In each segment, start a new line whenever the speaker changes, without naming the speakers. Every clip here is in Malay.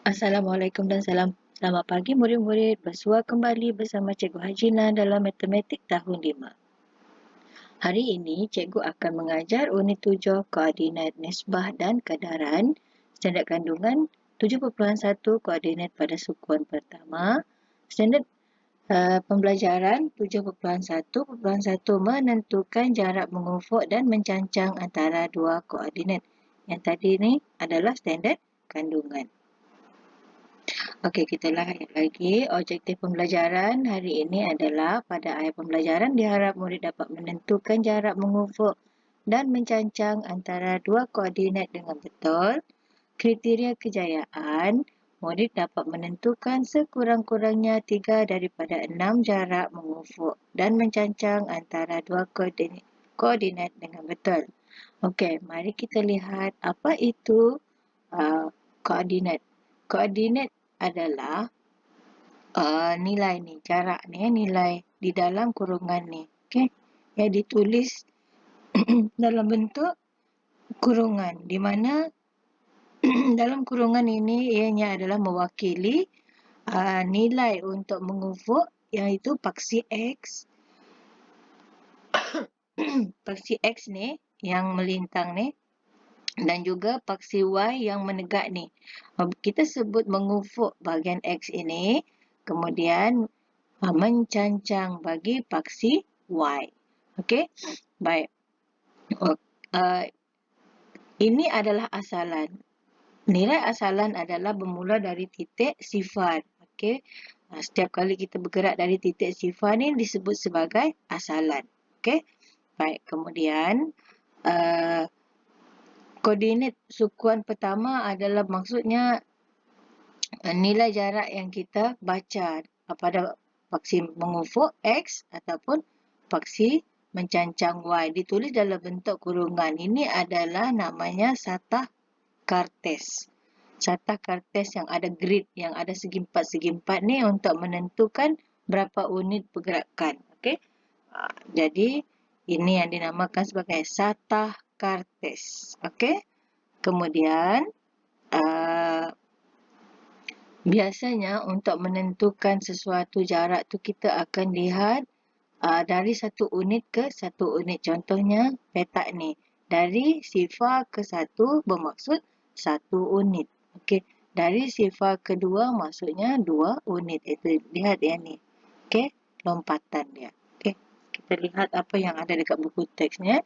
Assalamualaikum dan selamat pagi murid-murid. Bersua kembali bersama Cikgu Hajina dalam Matematik tahun 5. Hari ini Cikgu akan mengajar unit 7 koordinat nisbah dan kadaran, standard kandungan 7.1 koordinat pada sukuan pertama, standard pembelajaran 7.1.1 menentukan jarak mengufuk dan mencancang antara dua koordinat. Yang tadi ni adalah standard kandungan. Okey, kita lihat lagi. Objektif pembelajaran hari ini adalah pada akhir pembelajaran diharap murid dapat menentukan jarak mengufuk dan mencancang antara dua koordinat dengan betul. Kriteria kejayaan, murid dapat menentukan sekurang-kurangnya 3 daripada 6 jarak mengufuk dan mencancang antara dua koordinat dengan betul. Okey, mari kita lihat apa itu koordinat. Koordinat adalah nilai ni, jarak ni, nilai di dalam kurungan ni. Okey, yang ditulis dalam bentuk kurungan, di mana dalam kurungan ini ianya adalah mewakili nilai untuk mengufuk, iaitu paksi X. Paksi X ni yang melintang ni, dan juga paksi Y yang menegak ni. Kita sebut mengufuk bahagian X ini, kemudian mencancang bagi paksi Y. Okey, baik. Ini adalah asalan. Nilai asalan adalah bermula dari titik sifar. Okey, setiap kali kita bergerak dari titik sifar ni disebut sebagai asalan. Okey, baik. Kemudian koordinat sukuan pertama adalah maksudnya nilai jarak yang kita baca pada paksi mengufuk X ataupun paksi mencancang Y. Ditulis dalam bentuk kurungan. Ini adalah namanya satah kartes. Satah kartes yang ada grid, yang ada segi empat ni untuk menentukan berapa unit pergerakan. Okey. Jadi ini yang dinamakan sebagai satah kartes. Okey. Kemudian biasanya untuk menentukan sesuatu jarak tu kita akan lihat dari satu unit ke satu unit. Contohnya petak ni. Dari sifar ke 1 bermaksud 1 unit. Okey. Dari sifar kedua maksudnya 2 unit. Itu lihat yang ni. Okey. Lompatan dia. Okey. Kita lihat apa yang ada dekat buku teksnya.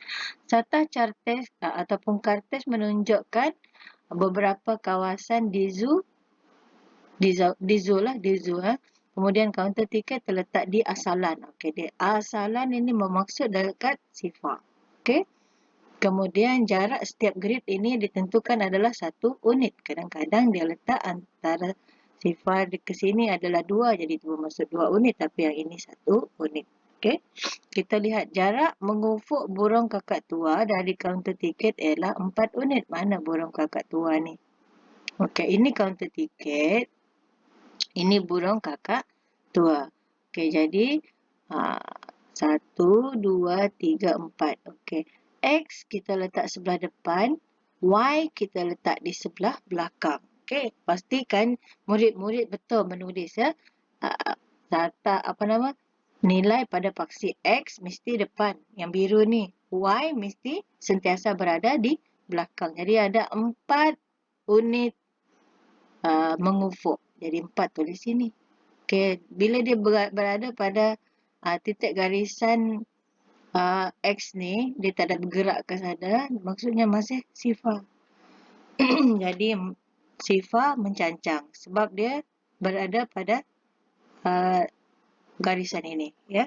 Satah kartes ataupun kartes menunjukkan beberapa kawasan di zoo. Kemudian kaunter tiket terletak di asalan. Okey, di asalan ini bermaksud dekat sifar. Okey. Kemudian jarak setiap grid ini ditentukan adalah 1 unit. Kadang-kadang dia letak antara sifar ke sini adalah 2, jadi itu bermaksud 2 unit, tapi yang ini 1 unit. Okey. Kita lihat jarak mengufuk burung kakak tua dari kaunter tiket ialah 4 unit. Mana burung kakak tua ni? Okey, ini kaunter tiket. Ini burung kakak tua. Okey, jadi 1, 2, 3, 4. Okey. X kita letak sebelah depan, Y kita letak di sebelah belakang. Okey, pastikan murid-murid betul menulis ya. Nilai pada paksi X mesti depan, yang biru ni. Y mesti sentiasa berada di belakang. Jadi ada 4 unit mengufuk. Jadi 4 tulis sini. Okey, bila dia berada pada titik garisan X ni, dia tak ada bergerak ke sana, maksudnya masih sifar. Jadi sifar mencancang sebab dia berada pada garisan ini, ya.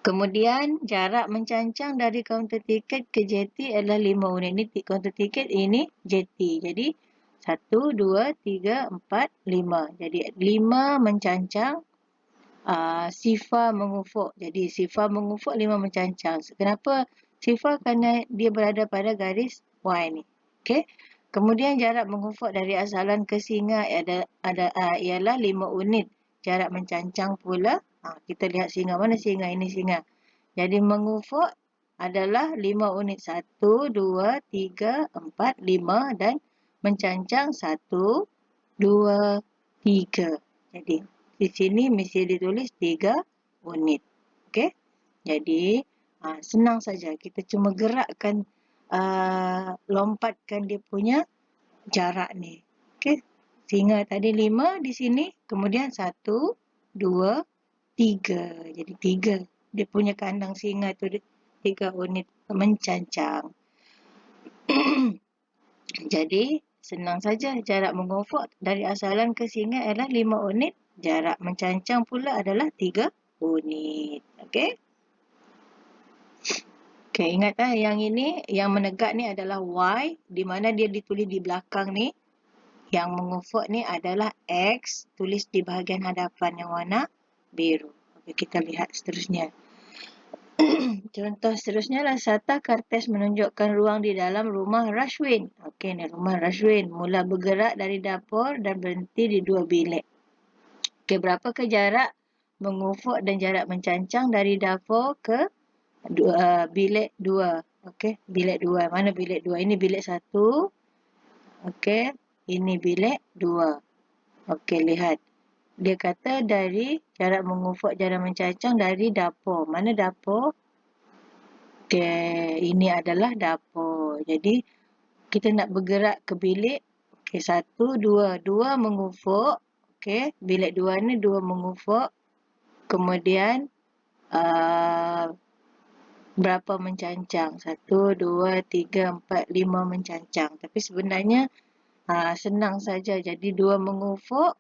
Kemudian jarak mencancang dari kaunter tiket ke jeti adalah 5 unit. Ini kaunter tiket, ini jeti. Jadi 1, 2, 3, 4, 5. Jadi 5 mencancang, sifar mengufuk. Jadi sifar mengufuk, 5 mencancang. Kenapa sifar? Kerana dia berada pada garis Y ni. Okey. Kemudian jarak mengufuk dari asalan ke singa ialah 5 unit. Jarak mencancang pula. Kita lihat singa. Mana singa? Ini singa. Jadi mengufuk adalah 5 unit. 1, 2, 3, 4, 5 dan mencancang 1, 2, 3. Jadi, di sini mesti ditulis 3 unit. Okey? Jadi, senang saja. Kita cuma gerakkan, lompatkan dia punya jarak ni. Okey? Singa tadi 5 di sini, kemudian 1, 2, 3. Jadi 3. Dia punya kandang singa tu 3 unit mencancang. Jadi, senang saja. Jarak mengufuk dari asalan ke singa adalah 5 unit. Jarak mencancang pula adalah 3 unit. Okey? Okey, ingat yang ini, yang menegak ni adalah Y, di mana dia ditulis di belakang ni. Yang mengufuk ni adalah X, tulis di bahagian hadapan yang warna biru. Okey, kita lihat seterusnya. Contoh seterusnya lah, Sata Kartes menunjukkan ruang di dalam rumah Rashwin. Okey, ni rumah Rashwin. Mula bergerak dari dapur dan berhenti di 2 bilik. Okey, berapakah jarak mengufuk dan jarak mencancang dari dapur ke bilik 2? Okey, bilik 2. Mana bilik 2? Ini bilik 1. Okey, ini bilik 2. Okey, lihat. Dia kata dari jarak mengufuk, jarak mencancang dari dapur. Mana dapur? Okey, ini adalah dapur. Jadi, kita nak bergerak ke bilik. Okey, 1, 2. 2 mengufuk. Okey, bilik 2 ni 2 mengufuk. Kemudian, berapa mencancang? 1, 2, 3, 4, 5 mencancang. Tapi sebenarnya, senang saja. Jadi, 2 mengufuk,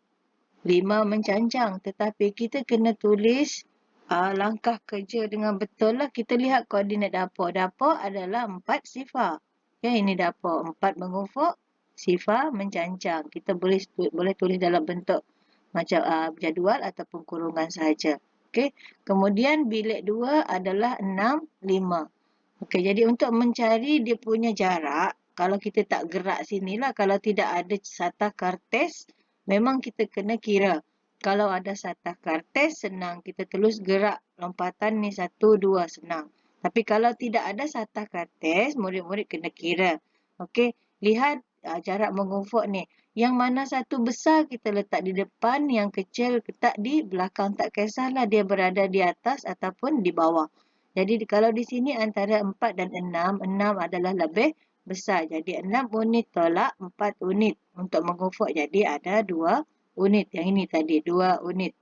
5 mencancang. Tetapi kita kena tulis langkah kerja dengan betul lah. Kita lihat koordinat dapur. Dapur adalah 4 sifar. Okay, ini dapur. 4 mengufuk, sifar mencancang. Kita boleh tulis dalam bentuk macam jadual ataupun kurungan sahaja. Okay. Kemudian bilik 2 adalah 6, 5. Okay, jadi untuk mencari dia punya jarak, kalau kita tak gerak sinilah, kalau tidak ada Sata Kartes, memang kita kena kira. Kalau ada Sata Kartes, senang. Kita terus gerak lompatan ni 1, 2, senang. Tapi kalau tidak ada Sata Kartes, murid-murid kena kira. Okey, lihat jarak mengufuk ni. Yang mana satu besar kita letak di depan, yang kecil letak di belakang. Tak kisahlah dia berada di atas ataupun di bawah. Jadi kalau di sini antara 4 dan 6, 6 adalah lebih besar. Jadi 6 unit tolak 4 unit. Untuk mengufuk jadi ada 2 unit. Yang ini tadi 2 unit.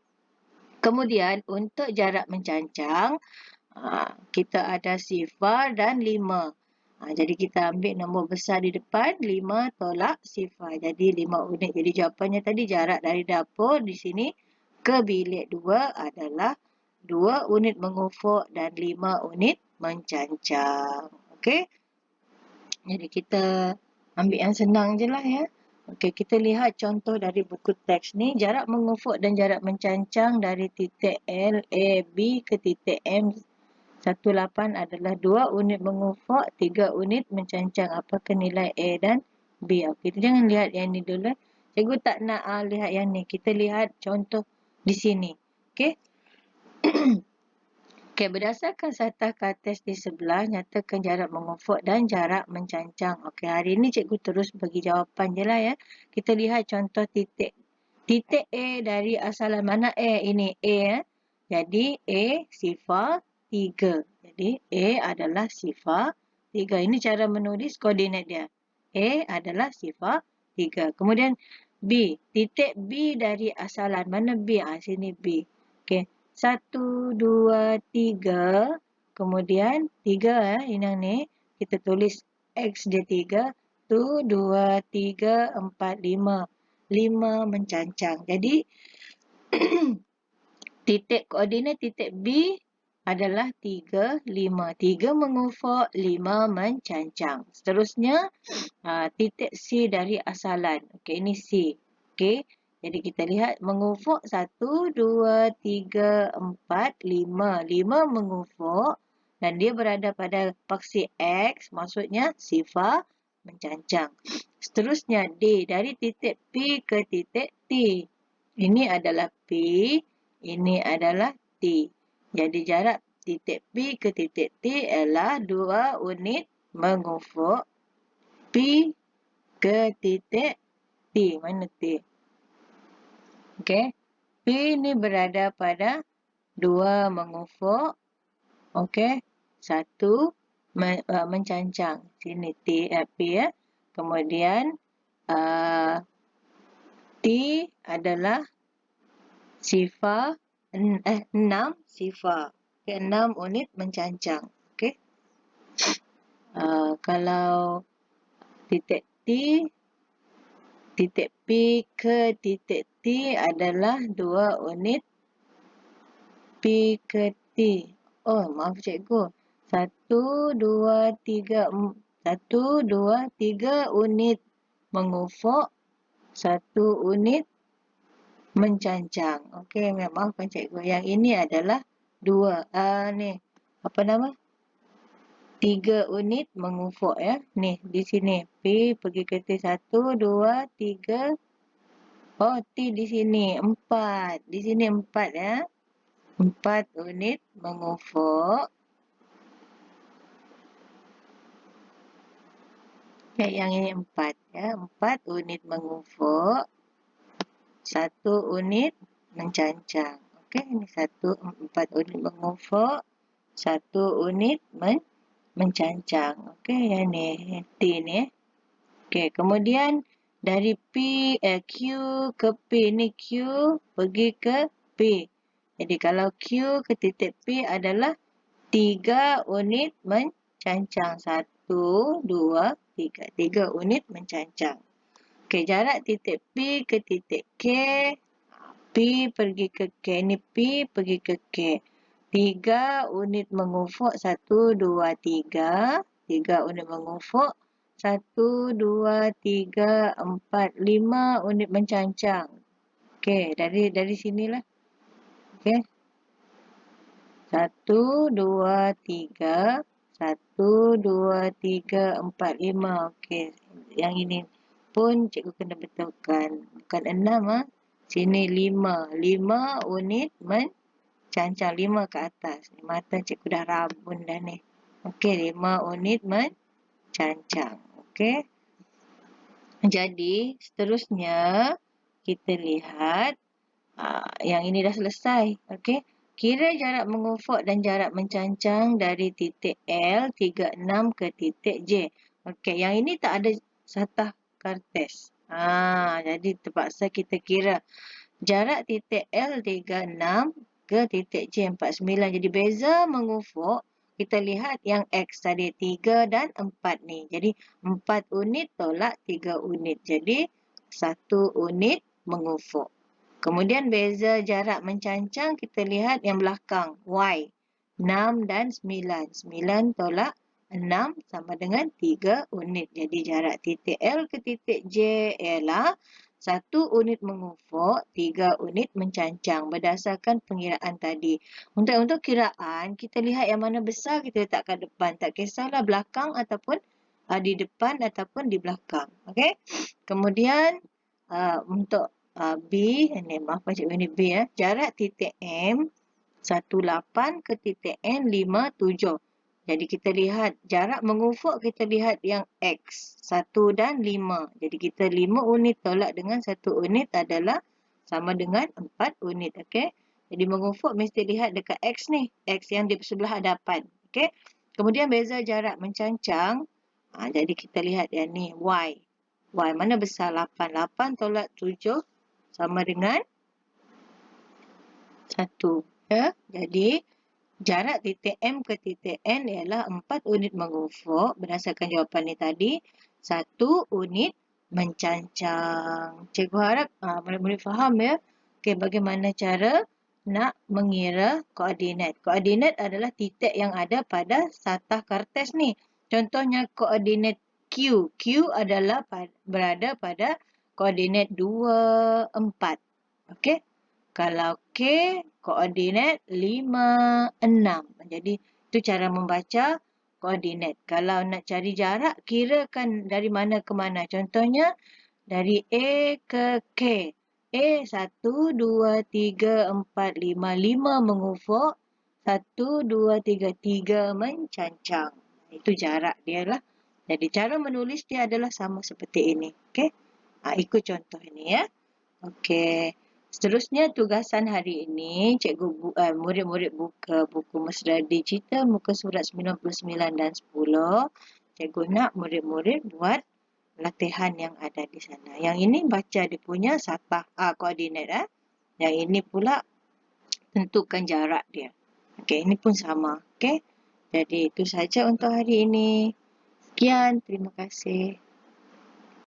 Kemudian untuk jarak mencancang, kita ada sifar dan 5. Jadi kita ambil nombor besar di depan, 5 tolak sifar. Jadi 5 unit. Jadi jawapannya tadi jarak dari dapur di sini ke bilik 2 adalah 2 unit mengufuk dan 5 unit mencancang. Okey. Jadi kita ambil yang senang je lah ya. Okey, kita lihat contoh dari buku teks ni. Jarak mengufuk dan jarak mencancang dari titik L, A, B ke titik M 18 adalah 2 unit mengufuk, 3 unit mencancang. Apakah nilai A dan B? Kita jangan lihat yang ni dulu. Cikgu tak nak lihat yang ni. Kita lihat contoh di sini. Okey. Okey, berdasarkan Sata Kartes di sebelah, nyatakan jarak mengufuk dan jarak mencancang. Okey, hari ini cikgu terus bagi jawapan je lah ya. Kita lihat contoh titik. Titik A dari asalan mana A? Ini A ya. Jadi A sifar 3. Jadi A adalah sifar 3. Ini cara menulis koordinat dia. A adalah sifar 3. Kemudian B. Titik B dari asalan. Mana B? Sini B. Okey. 1, 2, 3. Kemudian 3 ini yang ni. Kita tulis X dia 3. 1, 2, 3, 4, 5. 5 mencancang. Jadi titik koordinat titik B adalah 3, 5. 3 mengufuk, 5 mencancang. Seterusnya, titik C dari asalan. Okey, ini C. Okey, jadi kita lihat mengufuk 1, 2, 3, 4, 5. 5 mengufuk dan dia berada pada paksi X, maksudnya sifar mencancang. Seterusnya, D dari titik P ke titik T. Ini adalah P. Ini adalah T. Jadi jarak titik P ke titik T adalah 2 unit mengufuk. P ke titik T. Mana T? Okey. P ni berada pada 2 mengufuk. Okey. 1 mencancang. Sini P ya. Kemudian T adalah sifar 6 sifar. Okey, 6 unit mencancang. Okey. Kalau titik T, titik P ke titik T adalah 2 unit P ke T. Oh, maaf cikgu. 1, 2, 3, 1, 2, 3 unit mengufuk, 1 unit mencancang. Okey, maafkan cikgu. Yang ini adalah 2. Ni. Apa nama? 3 unit mengufuk ya. Ni, di sini. P pergi ke T 1, 2, 3. Oh, T di sini. 4. Di sini 4 ya. 4 unit mengufuk. Okay, yang ini 4 ya. 4 unit mengufuk. 1 unit mencancang. Okey, ini 4 unit mengufuk. 1 unit mencancang. Okey, yang ni T ni. Okey, kemudian dari Q ke P ni Q pergi ke P. Jadi kalau Q ke titik P adalah 3 unit mencancang. 1, 2, 3. 3 unit mencancang. Okey, jarak titik P ke titik K. P pergi ke K. Ni P pergi ke K. 3 unit mengufuk. 1, 2, 3. 3 unit mengufuk. 1, 2, 3, 4, 5 unit mencancang. Okey, dari sinilah. Okey. 1, 2, 3. 1, 2, 3, 4, 5. Okey, yang ini pun cikgu kena betulkan. Bukan 6 Sini 5. 5 unit mencancang. 5 ke atas. Mata cikgu dah rabun dah ni. Okey, 5 unit mencancang. Okey. Jadi, seterusnya kita lihat yang ini dah selesai. Okey. Kira jarak mengufuk dan jarak mencancang dari titik L 36 ke titik J. Okey, yang ini tak ada satah kartes. Jadi terpaksa kita kira jarak titik L 36 ke titik J 49. Jadi beza mengufuk, kita lihat yang X tadi 3 dan 4 ni. Jadi 4 unit tolak 3 unit. Jadi 1 unit mengufuk. Kemudian beza jarak mencancang, kita lihat yang belakang, Y. 6 dan 9. 9 tolak 6 sama dengan 3 unit. Jadi jarak titik L ke titik J ialah 1 unit mengufuk, 3 unit mencancang berdasarkan pengiraan tadi. Untuk kiraan, kita lihat yang mana besar, kita letak kat depan. Tak kisahlah belakang ataupun di depan ataupun di belakang. Okey. Kemudian untuk B, maafkan cikgu ini B ya. Jarak titik M 18 ke titik N 57. Jadi kita lihat jarak mengufuk, kita lihat yang X 1 dan 5. Jadi kita 5 unit tolak dengan 1 unit adalah sama dengan 4 unit. Okey. Jadi mengufuk mesti lihat dekat X ni. X yang di sebelah hadapan. Okey. Kemudian beza jarak mencancang. Jadi kita lihat yang ni Y. Y mana besar? 8. 8 tolak 7 sama dengan 1. Ya? Jadi, jarak titik M ke titik N ialah 4 unit mengufuk. Berdasarkan jawapan ni tadi, 1 unit mencancang. Cikgu harap murid-murid faham ya. Okey, bagaimana cara nak mengira koordinat. Koordinat adalah titik yang ada pada satah kartes ni. Contohnya koordinat Q. Q adalah berada pada koordinat 2, 4. Okey. Kalau K, koordinat 5, 6. Jadi, itu cara membaca koordinat. Kalau nak cari jarak, kirakan dari mana ke mana. Contohnya, dari A ke K. A 1, 2, 3, 4, 5. 5 mengufuk. 1, 2, 3. 3 mencancang. Itu jarak dia lah. Jadi, cara menulis dia adalah sama seperti ini. Okey. Ikut contoh ini ya. Okey. Seterusnya tugasan hari ini, murid-murid buka buku mesra digital muka surat 99 dan 10. Cikgu nak murid-murid buat latihan yang ada di sana. Yang ini baca dia punya satah koordinat. Yang ini pula tentukan jarak dia. Okey, ini pun sama. Okey. Jadi itu saja untuk hari ini. Sekian, terima kasih.